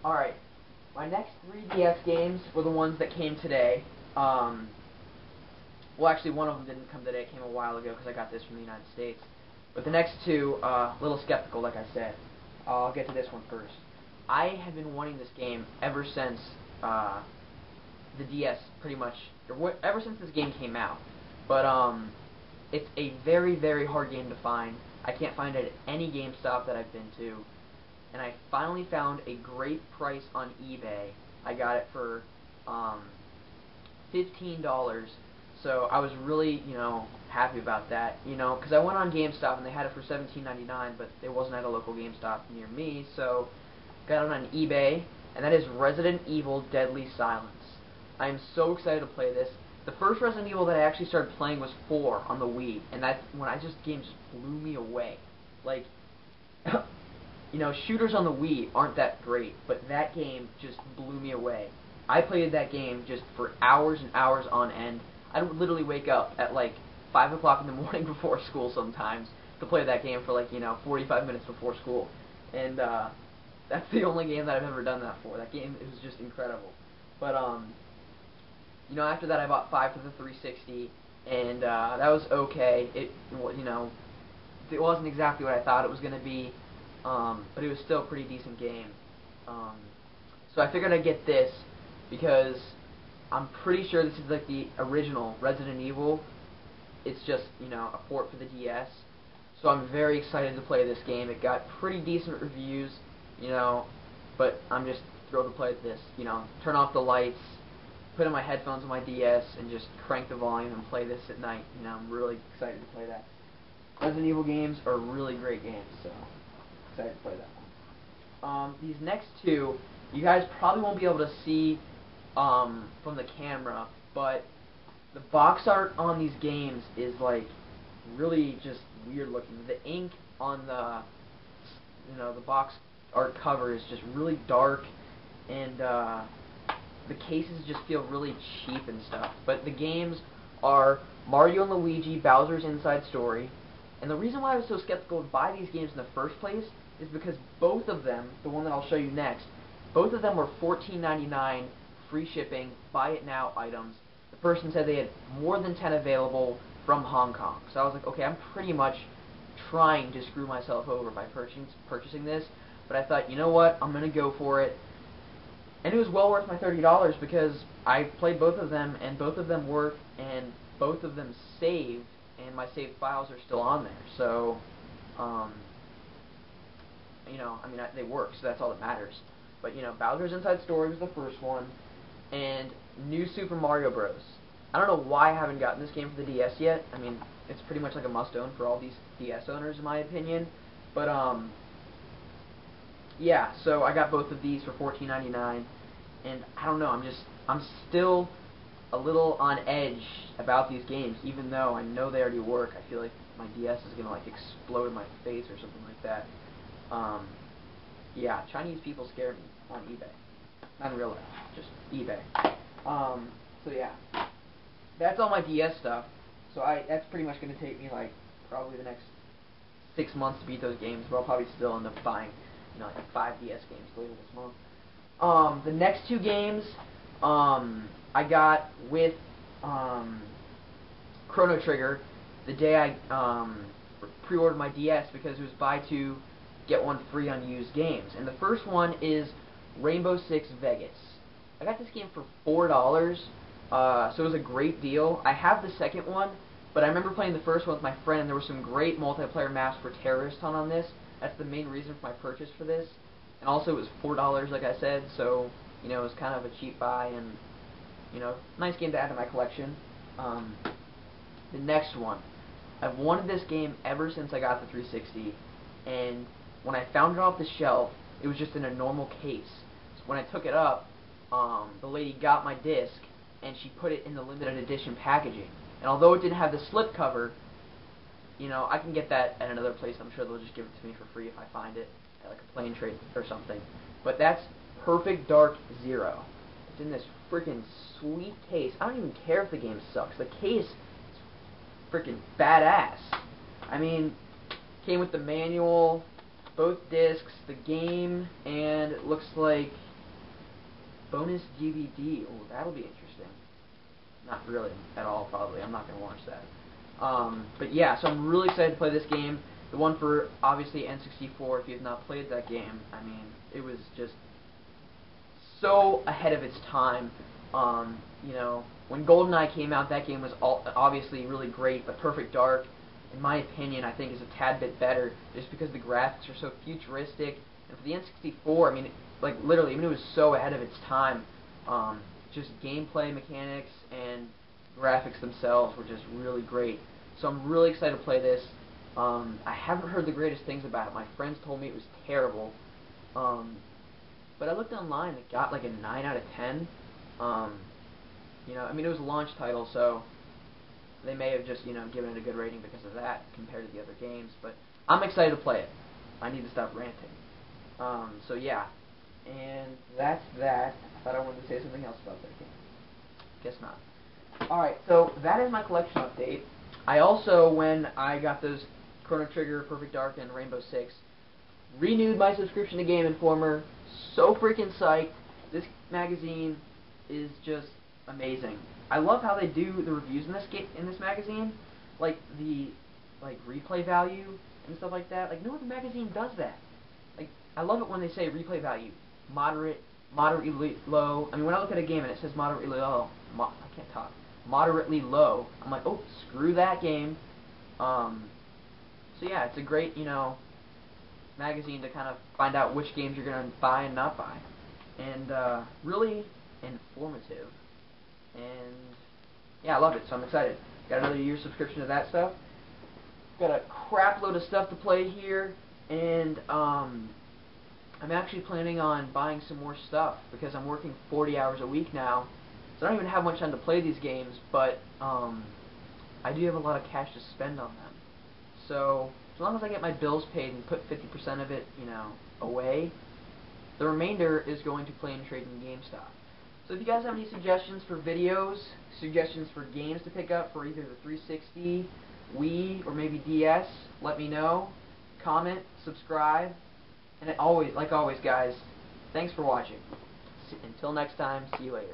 Alright, my next 3DS games were the ones that came today. Well, actually, one of them didn't come today. It came a while ago because I got this from the United States. But the next two, a little skeptical, like I said. I'll get to this one first. I have been wanting this game ever since the DS, pretty much, ever since this game came out. But it's a very, very hard game to find. I can't find it at any GameStop that I've been to. And I finally found a great price on eBay. I got it for $15. So I was really, happy about that, because I went on GameStop and they had it for $17.99, but it wasn't at a local GameStop near me, so got it on eBay, and that is Resident Evil Deadly Silence. I am so excited to play this. The first Resident Evil that I actually started playing was 4 on the Wii, and that game just blew me away. Like, shooters on the Wii aren't that great, but that game just blew me away. I played that game just for hours and hours on end. I would literally wake up at like 5 o'clock in the morning before school sometimes to play that game for like 45 minutes before school, and that's the only game that I've ever done that for. That game is just incredible. But after that I bought 5 for the 360, and that was okay. It wasn't exactly what I thought it was gonna be, but it was still a pretty decent game. So I figured I'd get this because I'm pretty sure this is like the original Resident Evil. It's just, a port for the DS. So I'm very excited to play this game. It got pretty decent reviews, but I'm just thrilled to play this. Turn off the lights, put in my headphones on my DS, and just crank the volume and play this at night. I'm really excited to play that. Resident Evil games are really great games, so excited to play that one. These next two, you guys probably won't be able to see from the camera, but the box art on these games is like really just weird looking. The ink on the the box art cover is just really dark, and the cases just feel really cheap and stuff. But the games are Mario and Luigi Bowser's Inside Story, and the reason why I was so skeptical to buy these games in the first place is because both of them, the one that I'll show you next, both of them were $14.99 free shipping, buy it now items. The person said they had more than 10 available from Hong Kong. So I was like, okay, I'm pretty much trying to screw myself over by purchasing this, but I thought, you know what, I'm going to go for it. And it was well worth my $30 because I played both of them, and both of them work, and both of them saved, and my saved files are still on there. So, they work, so that's all that matters. But, Bowser's Inside Story was the first one, and New Super Mario Bros. I don't know why I haven't gotten this game for the DS yet. I mean, it's pretty much like a must-own for all these DS owners, in my opinion. But, yeah, so I got both of these for $14.99, and I don't know, I'm still a little on edge about these games, even though I know they already work. I feel like my DS is gonna, like, explode in my face or something like that. Yeah, Chinese people scare me on eBay. Not in real life, just eBay. So yeah, that's all my DS stuff. So that's pretty much going to take me like probably the next 6 months to beat those games, but I'll probably still end up buying, like 5 DS games later this month. The next 2 games, I got with Chrono Trigger the day I pre-ordered my DS because it was buy 2 get 1 free on used games. And the first one is Rainbow Six Vegas. I got this game for $4, so it was a great deal. I have the second one, but I remember playing the first one with my friend, and there were some great multiplayer maps for terrorists on this. That's the main reason for my purchase for this. And also it was $4, like I said, so, it was kind of a cheap buy, and, nice game to add to my collection. The next one. I've wanted this game ever since I got the 360, and when I found it off the shelf, it was just in a normal case. So when I took it up, the lady got my disc, and she put it in the limited edition packaging. And although it didn't have the slip cover, I can get that at another place. I'm sure they'll just give it to me for free if I find it at like a plane trade or something. But that's Perfect Dark Zero. It's in this freaking sweet case. I don't even care if the game sucks. The case is freaking badass. I mean, came with the manual, both discs, the game, and it looks like Bonus DVD. Oh, that'll be interesting. Not really at all, probably. I'm not going to watch that. But yeah, so I'm really excited to play this game. The one for, obviously, N64. If you have not played that game, I mean, it was just so ahead of its time. You know, when GoldenEye came out, that game was obviously really great, but Perfect Dark, in my opinion, I think is a tad bit better, just because the graphics are so futuristic. And for the N64, I mean, like literally, I mean, it was so ahead of its time. Just gameplay mechanics and graphics themselves were just really great. So I'm really excited to play this. I haven't heard the greatest things about it. My friends told me it was terrible. But I looked online, it got like a 9 out of 10. You know, I mean, it was a launch title, so they may have just, you know, given it a good rating because of that compared to the other games. But I'm excited to play it. I need to stop ranting. So yeah. And that's that. I thought I wanted to say something else about that game. Guess not. Alright, so that is my collection update. I also, when I got those Chrono Trigger, Perfect Dark, and Rainbow Six, renewed my subscription to Game Informer. So freaking psyched. This magazine is just amazing. I love how they do the reviews in this magazine, like the replay value and stuff like that. Like no other magazine does that. Like I love it when they say replay value moderate, moderately low. I mean, when I look at a game and it says moderately low, I can't talk. Moderately low. I'm like, oh, screw that game. So yeah, it's a great, you know, magazine to kind of find out which games you're gonna buy and not buy, and really informative. And yeah, I love it. So I'm excited. Got another year subscription to that stuff. Got a crap load of stuff to play here, and I'm actually planning on buying some more stuff because I'm working 40 hours a week now, so I don't even have much time to play these games, but I do have a lot of cash to spend on them. So as long as I get my bills paid and put 50% of it, you know, away, the remainder is going to play and trade in GameStop. So if you guys have any suggestions for videos, suggestions for games to pick up for either the 360, Wii, or maybe DS, let me know. Comment, subscribe, and like always, guys, thanks for watching. Until next time, see you later.